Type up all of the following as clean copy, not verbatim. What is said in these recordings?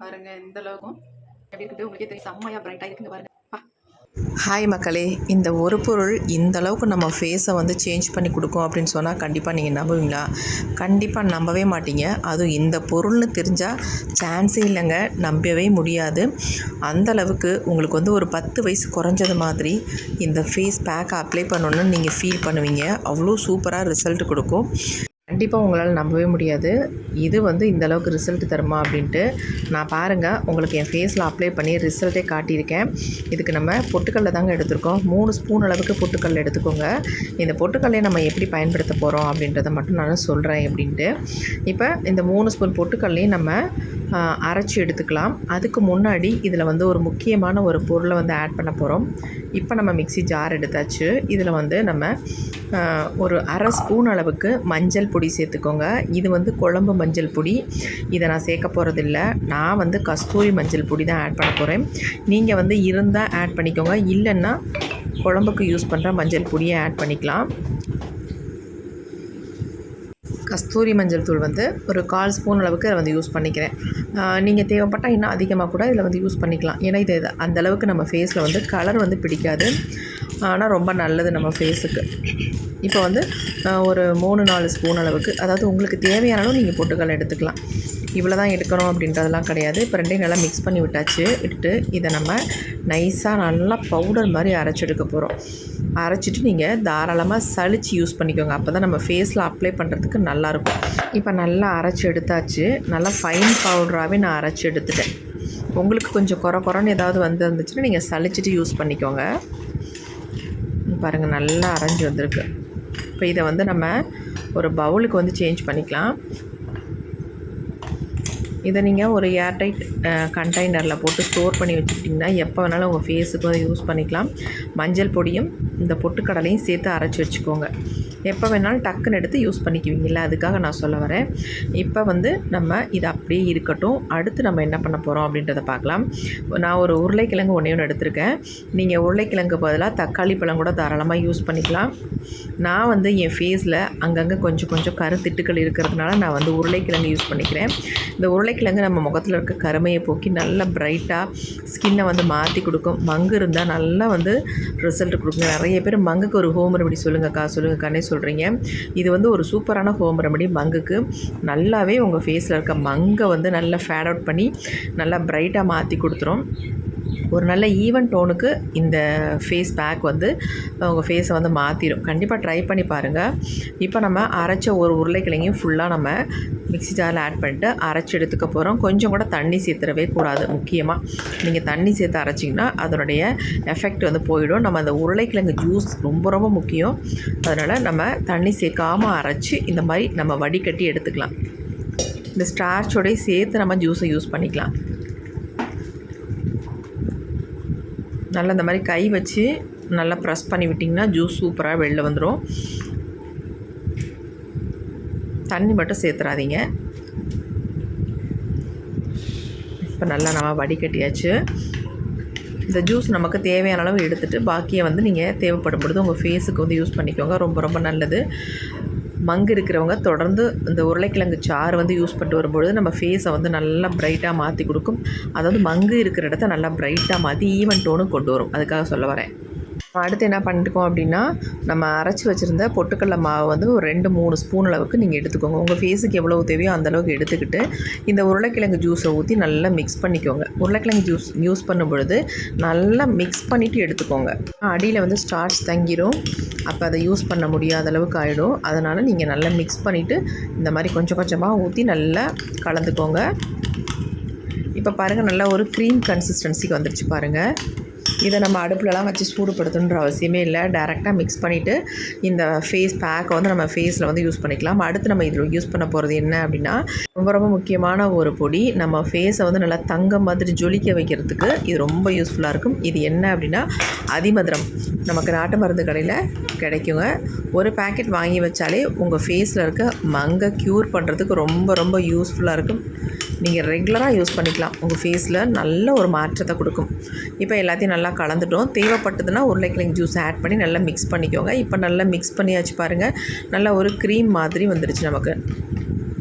பாருங்க இந்த அளவுக்கும் எப்படி இருக்குது உங்களுக்கே தெரியும். செம்மையாக பிரைட்டாக இருக்குங்க பாருங்க. ஹாய் மக்களே, இந்த ஒரு பொருள் இந்த அளவுக்கு நம்ம ஃபேஸை வந்து சேஞ்ச் பண்ணி கொடுக்கும் அப்படின்னு சொன்னால் கண்டிப்பாக நீங்கள் நம்புவீங்களா? கண்டிப்பாக நம்பவே மாட்டீங்க. அதுவும் இந்த பொருள்னு தெரிஞ்சால் சான்ஸே இல்லைங்க, நம்பவே முடியாது. அந்தளவுக்கு உங்களுக்கு வந்து ஒரு 10 வயசு குறைஞ்சது மாதிரி இந்த ஃபேஸ் பேக்கை அப்ளை பண்ணணுன்னு நீங்கள் ஃபீல் பண்ணுவீங்க. அவ்வளோ சூப்பராக ரிசல்ட் கொடுக்கும். கண்டிப்பாக உங்களால் நம்பவே முடியாது இது வந்து இந்த அளவுக்கு ரிசல்ட் தருமா அப்படின்ட்டு. நான் பாருங்கள் உங்களுக்கு என் ஃபேஸில் அப்ளை பண்ணி ரிசல்ட்டே காட்டியிருக்கேன். இதுக்கு நம்ம பொட்டுக்கல்ல தாங்க எடுத்துருக்கோம். 3 ஸ்பூன் அளவுக்கு பொட்டுக்கல்ல எடுத்துக்கோங்க. இந்த பொட்டுக்கல்லையை நம்ம எப்படி பயன்படுத்த போகிறோம் அப்படின்றத மட்டும் நான் சொல்கிறேன் எப்படின்ட்டு. இப்போ இந்த 3 ஸ்பூன் பொட்டுக்கல்லையும் நம்ம அரைச்சி எடுத்துக்கலாம். அதுக்கு முன்னாடி இதில் வந்து ஒரு முக்கியமான ஒரு பொருளை வந்து ஆட் பண்ண போகிறோம். இப்போ நம்ம மிக்ஸி ஜார் எடுத்தாச்சு. இதில் வந்து நம்ம ஒரு அரை ஸ்பூன் அளவுக்கு மஞ்சள் பொடி சேர்த்துக்கோங்க. இது வந்து குழம்பு மஞ்சள் பொடி. இதை நான் சேர்க்க போகிறதில்ல. நான் வந்து கஸ்தூரி மஞ்சள் பொடி தான் ஆட் பண்ண போகிறேன். நீங்கள் வந்து இருந்தால் ஆட் பண்ணிக்கோங்க, இல்லைன்னா குழம்புக்கு யூஸ் பண்ணுற மஞ்சள் பொடியை ஆட் பண்ணிக்கலாம். கஸ்தூரி மஞ்சள் தூள் வந்து ஒரு 1/4 ஸ்பூன் அளவுக்கு அதை வந்து யூஸ் பண்ணிக்கிறேன். நீங்கள் தேவைப்பட்டால் இன்னும் அதிகமாக கூட இதில் வந்து யூஸ் பண்ணிக்கலாம். ஏன்னா இது அந்தளவுக்கு நம்ம ஃபேஸில் வந்து கலர் வந்து பிடிக்காது, ஆனால் ரொம்ப நல்லது நம்ம ஃபேஸுக்கு. இப்போ வந்து ஒரு 3-4 ஸ்பூன் அளவுக்கு, அதாவது உங்களுக்கு தேவையானாலும் நீங்கள் பொட்டுக்கல்ல எடுத்துக்கலாம். இவ்வளோ தான் எடுக்கணும் அப்படின்றதெல்லாம் கிடையாது. இப்போ ரெண்டையும் நல்லா மிக்ஸ் பண்ணி விட்டுட்டு இதை நம்ம நைஸாக நல்லா பவுடர் மாதிரி அரைச்சி எடுக்க போகிறோம். அரைச்சிட்டு நீங்கள் தாராளமாக சளிச்சு யூஸ் பண்ணிக்கோங்க. அப்போ தான் நம்ம ஃபேஸில் அப்ளை பண்ணுறதுக்கு நல்லாயிருக்கும். இப்போ நல்லா அரைச்சி எடுத்தாச்சு. நல்லா ஃபைன் பவுடராகவே நான் அரைச்சி எடுத்துட்டேன். உங்களுக்கு கொஞ்சம் குறைன்னு ஏதாவது வந்துருந்துச்சுன்னா நீங்கள் சளிச்சிட்டு யூஸ் பண்ணிக்கோங்க. பாருங்கள் நல்லா அரைஞ்சி வந்திருக்கு. இப்போ இதை வந்து நம்ம ஒரு பவுலுக்கு வந்து சேஞ்ச் பண்ணிக்கலாம். இதை நீங்கள் ஒரு ஏர்டைட் கண்டெய்னரில் போட்டு ஸ்டோர் பண்ணி வச்சுக்கிட்டிங்கன்னா எப்போ வேணாலும் உங்கள் ஃபேஸுக்கு வந்து யூஸ் பண்ணிக்கலாம். மஞ்சள் பொடியும் இந்த பொட்டுக்கடலையும் சேர்த்து அரைச்சி வச்சுக்கோங்க. எப்போ வேணாலும் டக்குன்னு எடுத்து யூஸ் பண்ணிக்குவீங்கள, அதுக்காக நான் சொல்ல வரேன். இப்போ வந்து நம்ம இது அப்படியே இருக்கட்டும். அடுத்து நம்ம என்ன பண்ண போகிறோம் அப்படின்றத பார்க்கலாம். நான் ஒரு உருளைக்கிழங்கு ஒன்று எடுத்திருக்கேன். நீங்கள் உருளைக்கிழங்கு பதிலாக தக்காளி பழம் கூட தாராளமாக யூஸ் பண்ணிக்கலாம். நான் வந்து என் ஃபேஸில் அங்கங்கே கொஞ்சம் கருத்திட்டுக்கள் இருக்கிறதுனால நான் வந்து உருளைக்கிழங்கு யூஸ் பண்ணிக்கிறேன். இந்த உருளைக்கிழங்கு நம்ம முகத்தில் இருக்க கருமையை போக்கி நல்லா பிரைட்டாக ஸ்கின்னை வந்து மாற்றி கொடுக்கும். மங்கு இருந்தால் நல்லா வந்து ரிசல்ட் கொடுக்குங்க. நிறைய பேர் மங்குக்கு ஒரு ஹோம் ரெமெடி சொல்லுங்கக்கானே சொல்கிறீங்க. இது வந்து ஒரு சூப்பரான ஹோம் ரெமெடி. மங்குக்கு நல்லாவே உங்கள் ஃபேஸில் இருக்க மங்கை வந்து நல்லா ஃபேட் அவுட் பண்ணி நல்லா பிரைட்டாக மாற்றி கொடுத்துரும். ஒரு நல்ல ஈவன் டோனுக்கு இந்த ஃபேஸ் பேக் வந்து உங்கள் ஃபேஸை வந்து மாற்றிடும். கண்டிப்பாக ட்ரை பண்ணி பாருங்கள். இப்போ நம்ம அரைச்ச ஒரு உருளைக்கிழங்கையும் ஃபுல்லாக நம்ம மிக்ஸி ஜாரில் ஆட் பண்ணிட்டு அரைச்சி எடுத்துக்க போகிறோம். கொஞ்சம் கூட தண்ணி சேர்த்துடவே கூடாது. முக்கியமாக நீங்கள் தண்ணி சேர்த்து அரைச்சிங்கன்னா அதனுடைய எஃபெக்ட் வந்து போயிடும். நம்ம அந்த உருளைக்கிழங்கு ஜூஸ் ரொம்ப முக்கியம். அதனால் நம்ம தண்ணி சேர்க்காமல் அரைச்சி இந்த மாதிரி நம்ம வடிகட்டி எடுத்துக்கலாம். இந்த ஸ்டார்ச்சோடய சேர்த்து நம்ம ஜூஸை யூஸ் பண்ணிக்கலாம். நல்லா இந்த மாதிரி கை வச்சு நல்லா ப்ரெஸ் பண்ணி விட்டிங்கன்னா ஜூஸ் சூப்பராக வெளில வந்துடும். தண்ணி மட்டும் சேர்த்துறாதீங்க. இப்போ நல்லா நம்ம வடிகட்டியாச்சு. இந்த ஜூஸ் நமக்கு தேவையான அளவு எடுத்துகிட்டு பாக்கியை வந்து நீங்கள் தேவைப்படும் பொழுது உங்கள் ஃபேஸுக்கு வந்து யூஸ் பண்ணிக்கோங்க. ரொம்ப நல்லது. மங்கு இருக்கிறவங்க தொடர்ந்து இந்த உருளைக்கிழங்கு சாறு வந்து யூஸ் பண்ணிட்டு வரும்பொழுது நம்ம ஃபேஸை வந்து நல்லா பிரைட்டாக மாற்றி கொடுக்கும். அதாவது மங்கு இருக்கிற இடத்த நல்லா பிரைட்டாக மாற்றி ஈவன் டோனு கொண்டு வரும். அதுக்காக சொல்ல வரேன். அடுத்து என்ன பண்ணிருக்கோம் அப்படின்னா, நம்ம அரைச்சி வச்சுருந்த பொட்டுக்கடலை மாவு வந்து ஒரு 2-3 ஸ்பூன் அளவுக்கு நீங்கள் எடுத்துக்கோங்க. உங்கள் ஃபேஸுக்கு எவ்வளோ தேவையோ அந்தளவுக்கு எடுத்துக்கிட்டு இந்த உருளைக்கிழங்கு ஜூஸை ஊற்றி நல்லா மிக்ஸ் பண்ணிக்கோங்க. உருளைக்கிழங்கு ஜூஸ் யூஸ் பண்ணும் பொழுது நல்லா மிக்ஸ் பண்ணிவிட்டு எடுத்துக்கோங்க. அடியில் வந்து ஸ்டார்ச் தங்கிடும். அப்போ அதை யூஸ் பண்ண முடியாத அளவுக்கு ஆகிடும். அதனால் நீங்கள் நல்லா மிக்ஸ் பண்ணிவிட்டு இந்த மாதிரி கொஞ்சமாக ஊற்றி நல்லா கலந்துக்கோங்க. இப்போ பாருங்கள் நல்லா ஒரு க்ரீம் கன்சிஸ்டன்சிக்கு வந்துடுச்சு பாருங்கள். இதை நம்ம அடுப்புலலாம் வச்சு சூடுபடுத்தணுன்ற அவசியமே இல்லை. டைரெக்டாக மிக்ஸ் பண்ணிவிட்டு இந்த ஃபேஸ் பேக்கை வந்து நம்ம ஃபேஸில் வந்து யூஸ் பண்ணிக்கலாம். அடுத்து நம்ம இதில் யூஸ் பண்ண போகிறது என்ன அப்படின்னா, ரொம்ப முக்கியமான ஒரு பொடி. நம்ம ஃபேஸை வந்து நல்லா தங்கம் மாதிரி ஜொலிக்க வைக்கிறதுக்கு இது ரொம்ப யூஸ்ஃபுல்லாக இருக்கும். இது என்ன அப்படின்னா அதிமதுரம். நமக்கு நாட்டு மருந்து கடையில் கிடைக்குங்க. ஒரு பேக்கெட் வாங்கி வச்சாலே உங்கள் ஃபேஸில் இருக்க மங்கை க்யூர் பண்ணுறதுக்கு ரொம்ப யூஸ்ஃபுல்லாக இருக்கும். நீங்கள் ரெகுலராக யூஸ் பண்ணிக்கலாம். உங்கள் ஃபேஸில் நல்ல ஒரு மாற்றத்தை கொடுக்கும். இப்போ எல்லாத்தையும் நல்லா கலந்துட்டோம். தேவைப்பட்டதுன்னா உருளைக்கிழங்கு ஜூஸ் ஆட் பண்ணி நல்லா மிக்ஸ் பண்ணிக்கோங்க. இப்போ நல்லா மிக்ஸ் பண்ணியாச்சு பாருங்கள். நல்லா ஒரு க்ரீம் மாதிரி வந்துடுச்சு நமக்கு.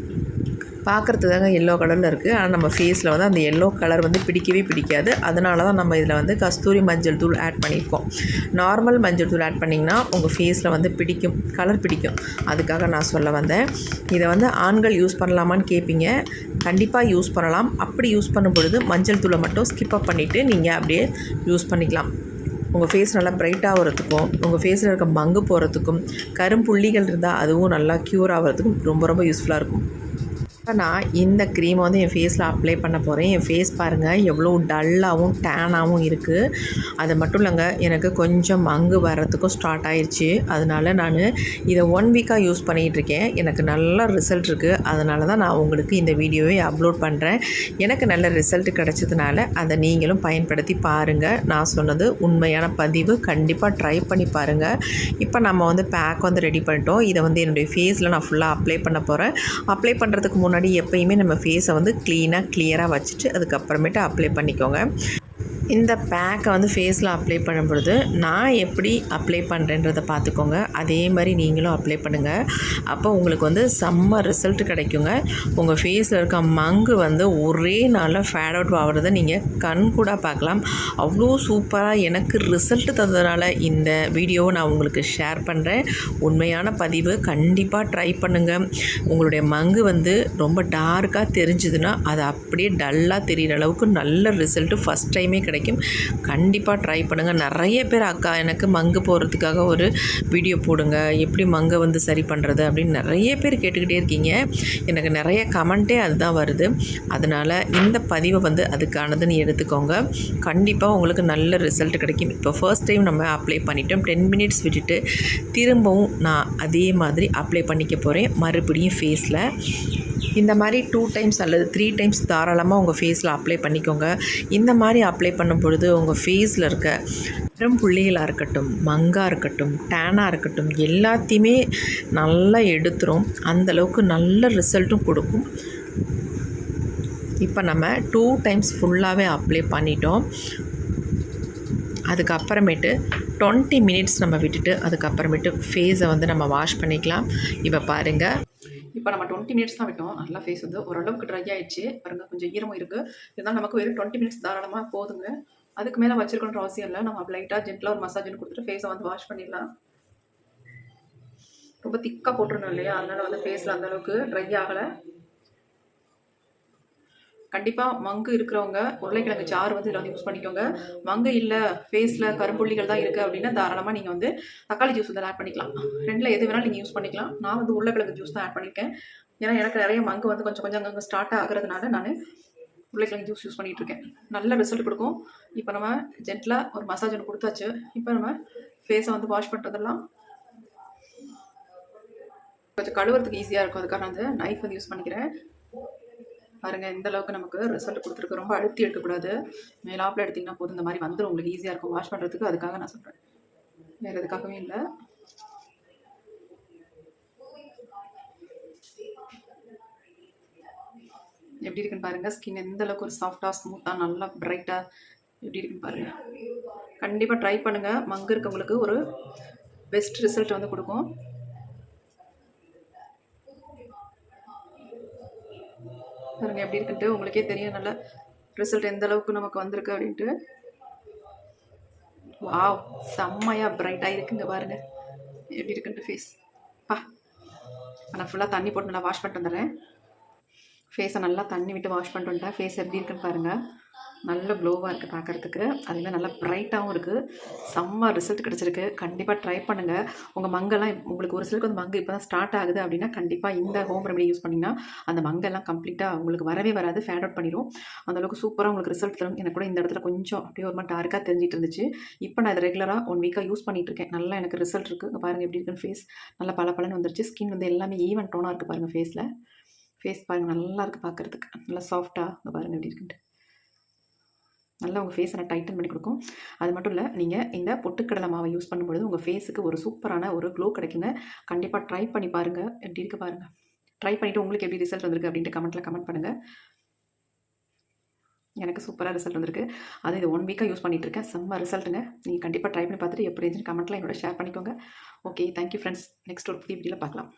பார்க்குறதுக்கு தாங்க எல்லோ கலரில் இருக்குது. ஆனால் நம்ம ஃபேஸில் வந்து அந்த எல்லோ கலர் வந்து பிடிக்கவே பிடிக்காது. அதனால தான் நம்ம இதில் வந்து கஸ்தூரி மஞ்சள் தூள் ஆட் பண்ணியிருக்கோம். நார்மல் மஞ்சள் தூள் ஆட் பண்ணிங்கன்னா உங்கள் ஃபேஸில் வந்து பிடிக்கும், கலர் பிடிக்கும். அதுக்காக நான் சொல்ல வந்தேன். இதை வந்து ஆண்கள் யூஸ் பண்ணலாமான்னு கேட்பீங்க. கண்டிப்பாக யூஸ் பண்ணலாம். அப்படி யூஸ் பண்ணும் பொழுது மஞ்சள் தூளை மட்டும் ஸ்கிப்பப் பண்ணிவிட்டு நீங்கள் அப்படியே யூஸ் பண்ணிக்கலாம். உங்கள் ஃபேஸ் நல்லா பிரைட்டாக ஆகிறதுக்கும், உங்கள் ஃபேஸில் இருக்க மங்கு போகிறதுக்கும், கரும்புள்ளிகள் இருந்தால் அதுவும் நல்லா க்யூர் ஆகிறதுக்கும் ரொம்ப ரொம்ப யூஸ்ஃபுல்லாக இருக்கும். இப்போ நான் இந்த க்ரீமை வந்து என் ஃபேஸில் அப்ளை பண்ண போகிறேன். என் ஃபேஸ் பாருங்கள் எவ்வளோ டல்லாகவும் டேனாகவும் இருக்குது. அது மட்டும் இல்லைங்க, எனக்கு கொஞ்சம் மங்கு வர்றதுக்கும் ஸ்டார்ட் ஆயிடுச்சு. அதனால நான் இதை 1 வீக்காக யூஸ் பண்ணிகிட்ருக்கேன். எனக்கு நல்ல ரிசல்ட் இருக்குது. அதனால தான் நான் உங்களுக்கு இந்த வீடியோவை அப்லோட் பண்ணுறேன். எனக்கு நல்ல ரிசல்ட் கிடச்சதுனால அதை நீங்களும் பயன்படுத்தி பாருங்கள். நான் சொன்னது உண்மையான பதிவு. கண்டிப்பாக ட்ரை பண்ணி பாருங்கள். இப்போ நம்ம வந்து பேக் வந்து ரெடி பண்ணிட்டோம். இதை வந்து என்னுடைய ஃபேஸில் நான் ஃபுல்லாக அப்ளை பண்ண போகிறேன். அப்ளை பண்ணுறதுக்கு முன்னாடி எப்பயுமே நம்ம ஃபேஸை வந்து கிளியராக வச்சுட்டு அதுக்கப்புறமேட்டு அப்ளை பண்ணிக்கோங்க. இந்த பேக்கை வந்து ஃபேஸில் அப்ளை பண்ணும் பொழுது நான் எப்படி அப்ளை பண்ணுறேன்றதை பார்த்துக்கோங்க. அதே மாதிரி நீங்களும் அப்ளை பண்ணுங்கள். அப்போ உங்களுக்கு வந்து செம்ம ரிசல்ட் கிடைக்குங்க. உங்கள் ஃபேஸில் இருக்க மங்கு வந்து ஒரே நாளில் ஃபேட் அவுட் ஆகிறத நீங்கள் கண் கூட பார்க்கலாம். அவ்வளோ சூப்பராக எனக்கு ரிசல்ட் தந்ததுனால இந்த வீடியோவை நான் உங்களுக்கு ஷேர் பண்ணுறேன். உண்மையான பதிவு. கண்டிப்பாக ட்ரை பண்ணுங்கள். உங்களுடைய மங்கு வந்து ரொம்ப டார்க்காக தெரிஞ்சுதுன்னா அது அப்படியே டல்லாக தெரிகிற அளவுக்கு நல்ல ரிசல்ட்டு ஃபஸ்ட் டைமே கிடைக்கும். கண்டிப்பாக ட்ரை பண்ணுங்கள். நிறைய பேர் அக்கா எனக்கு மங்கு போகிறதுக்காக ஒரு வீடியோ போடுங்க, எப்படி மங்கை வந்து சரி பண்ணுறது அப்படின்னு நிறைய பேர் கேட்டுக்கிட்டே இருக்கீங்க. எனக்கு நிறைய கமெண்ட்டே அதுதான் வருது. அதனால் இந்த பதிவை வந்து அதுக்கானதுன்னு எடுத்துக்கோங்க. கண்டிப்பாக உங்களுக்கு நல்ல ரிசல்ட் கிடைக்கும். இப்போ ஃபர்ஸ்ட் டைம் நம்ம அப்ளை பண்ணிட்டோம். 10 மினிட்ஸ் விட்டுட்டு திரும்பவும் நான் அதே மாதிரி அப்ளை பண்ணிக்க போகிறேன். மறுபடியும் ஃபேஸில் இந்த மாதிரி 2 டைம்ஸ் அல்லது 3 டைம்ஸ் தாராளமாக உங்கள் ஃபேஸில் அப்ளை பண்ணிக்கோங்க. இந்த மாதிரி அப்ளை பண்ணும் பொழுது உங்கள் ஃபேஸில் இருக்க புள்ளிகளாக இருக்கட்டும், மங்காக இருக்கட்டும், டேனாக இருக்கட்டும், எல்லாத்தையுமே நல்லா எடுத்துரும். அந்தளவுக்கு நல்ல ரிசல்ட்டும் கொடுக்கும். இப்போ நம்ம 2 டைம்ஸ் ஃபுல்லாகவே அப்ளை பண்ணிட்டோம். அதுக்கப்புறமேட்டு 20 மினிட்ஸ் நம்ம விட்டுட்டு அதுக்கப்புறமேட்டு ஃபேஸை வந்து நம்ம வாஷ் பண்ணிக்கலாம். இப்போ பாருங்கள், இப்போ நம்ம 20 மினிட்ஸ் தான் விட்டோம். நல்லா ஃபேஸ் வந்து ஓரளவுக்கு ட்ரை ஆகிடுச்சு. பாருங்கள், கொஞ்சம் ஈரமும் இருக்குது. இருந்தாலும் நமக்கு வெறும் 20 மினிட்ஸ் தாராளமாக போதுங்க. அதுக்கு மேலே வச்சிருக்கணுன்ற அவசியம் இல்லை. நம்ம லைட்டாக ஜென்டலாக ஒரு மசாஜ்னு கொடுத்துட்டு ஃபேஸை வந்து வாஷ் பண்ணிடலாம். ரொம்ப திக்காக போட்டுருந்தோம் இல்லையா, அதனால் வந்து ஃபேஸில் அந்தளவுக்கு ட்ரை ஆகலை. கண்டிப்பாக மங்கு இருக்கிறவங்க உருளைக்கிழங்கு சாறு வந்து இதில் வந்து யூஸ் பண்ணிக்கோங்க. மங்கு இல்லை, ஃபேஸில் கரும்புள்ளிகள் தான் இருக்குது அப்படின்னா தாராளமாக நீங்கள் வந்து தக்காளி ஜூஸ் வந்து ஆட் பண்ணிக்கலாம். 2ல் எது வேணாலும் நீங்கள் யூஸ் பண்ணிக்கலாம். நான் வந்து உருளைக்கிழங்கு ஜூஸ் தான் ஆட் பண்ணியிருக்கேன். ஏன்னா எனக்கு நிறைய மங்கு வந்து கொஞ்சம் அங்கே ஸ்டார்ட் ஆகிறதுனால நான் உருளைக்கிழங்கு ஜூஸ் யூஸ் பண்ணிகிட்டு இருக்கேன். நல்ல ரிசல்ட் கொடுக்கும். இப்போ நம்ம ஜென்டலாக ஒரு மசாஜ் ஒன்று கொடுத்தாச்சு. இப்போ நம்ம ஃபேஸை வந்து வாஷ் பண்ணுறதெல்லாம் கொஞ்சம் கழுவுறதுக்கு ஈஸியாக இருக்கும். அதுக்காக நான் வந்து நைஃப் வந்து யூஸ் பண்ணிக்கிறேன். பாருங்கள், இந்த அளவுக்கு நமக்கு ரிசல்ட் கொடுத்துருக்கு. ரொம்ப அழுத்தி எடுக்கக்கூடாது. மேலாப்பில் எடுத்திங்கன்னா போதும். இந்த மாதிரி வந்துடும், உங்களுக்கு ஈஸியாக இருக்கும் வாஷ் பண்ணுறதுக்கு. அதுக்காக நான் சொல்கிறேன், வேறு எதுக்காகவே இல்லை. எப்படி இருக்குன்னு பாருங்கள். ஸ்கின் எந்த அளவுக்கு ஒரு சாஃப்டாக ஸ்மூத்தாக நல்லா பிரைட்டாக எப்படி இருக்குன்னு பாருங்கள். கண்டிப்பாக ட்ரை பண்ணுங்கள். மங்கு இருக்கவங்களுக்கு ஒரு பெஸ்ட் ரிசல்ட் வந்து கொடுக்கும். பாருங்கள் எப்படி இருக்குன்ட்டு உங்களுக்கே தெரியும் நல்ல ரிசல்ட் எந்த அளவுக்கு நமக்கு வந்திருக்கு அப்படின்ட்டு. வாவ், செம்மையாக பிரைட்டாக இருக்குங்க. பாருங்கள் எப்படி இருக்குன்ட்டு ஃபேஸ். நான் ஃபுல்லாக தண்ணி போட்டு நல்லா வாஷ் பண்ணிட்டு வந்துடுறேன். ஃபேஸை நல்லா தண்ணி விட்டு வாஷ் பண்ணிட்டு வந்துட்டேன். ஃபேஸ் எப்படி இருக்குன்னு பாருங்கள். நல்ல க்ளோவாக இருக்குது பார்க்குறதுக்கு. அதேமாதிரி நல்லா ப்ரைட்டாகவும் இருக்குது. செம்ம ரிசல்ட் கிடச்சிருக்கு. கண்டிப்பாக ட்ரை பண்ணுங்கள். உங்கள் மங்கெல்லாம் உங்களுக்கு ஒரு சிலருக்கு வந்து மங்கு இப்போ தான் ஸ்டார்ட் ஆகுது அப்படின்னா கண்டிப்பாக இந்த ஹோம் ரெமெடி யூஸ் பண்ணிங்கன்னா அந்த மங்கெல்லாம் கம்ப்ளீட்டாக உங்களுக்கு வரவே வராது, ஃபேட் அவுட் பண்ணிடும். அந்தளவுக்கு சூப்பராக உங்களுக்கு ரிசல்ட் தரும். எனக்கு கூட இந்த இடத்துல கொஞ்சம் அப்படியே ஒரு மாதிரி டார்க்காக தெரிஞ்சிட்டு இருந்துச்சு. இப்போ நான் இதை ரெகுலராக 1 வீக்காக யூஸ் பண்ணிகிட்டு இருக்கேன். நல்லா எனக்கு ரிசல்ட் இருக்குது. இங்கே பாருங்கள் எப்படி இருக்குன்னு. ஃபேஸ் நல்லா பளபளன்னு வந்துருச்சு. ஸ்கின் வந்து எல்லாமே ஈவன் டோனாக இருக்குது பாருங்கள். ஃபேஸ் பாருங்கள் நல்லா இருக்குது பார்க்குறதுக்கு. நல்லா சாஃப்டாக இங்கே பாருங்கள் எப்படி இருக்குன்ட்டு. நல்லா உங்கள் ஃபேஸை நான் டைட்டன் பண்ணி கொடுக்கும். அது மட்டும் இல்லை, நீங்கள் இந்த பொட்டுக்கடலை மாவை யூஸ் பண்ணும்பொழுது உங்கள் ஃபேஸுக்கு ஒரு சூப்பரான ஒரு க்ளோ கிடைக்குங்க. கண்டிப்பாக ட்ரை பண்ணி பாருங்கள். எப்படி இருக்குது பாருங்கள். ட்ரை பண்ணிவிட்டு உங்களுக்கு எப்படி ரிசல்ட் வந்திருக்கு அப்படின்ட்டு கமெண்ட் பண்ணுங்கள். எனக்கு சூப்பராக ரிசல்ட் வந்திருக்கு. அது இது 1 வீக்காக யூஸ் பண்ணிகிட்ருக்கேன். செம்ம ரிசல்ட்டுங்க. நீங்கள் கண்டிப்பாக ட்ரை பண்ணி பார்த்துட்டு எப்படி இருந்துச்சு கமெண்ட்டில் என்னோட ஷேர் பண்ணிக்கோங்க. Okay, thank you friends. நெக்ஸ்ட் ஒரு புதிய வீடியோவில் பார்க்கலாம்.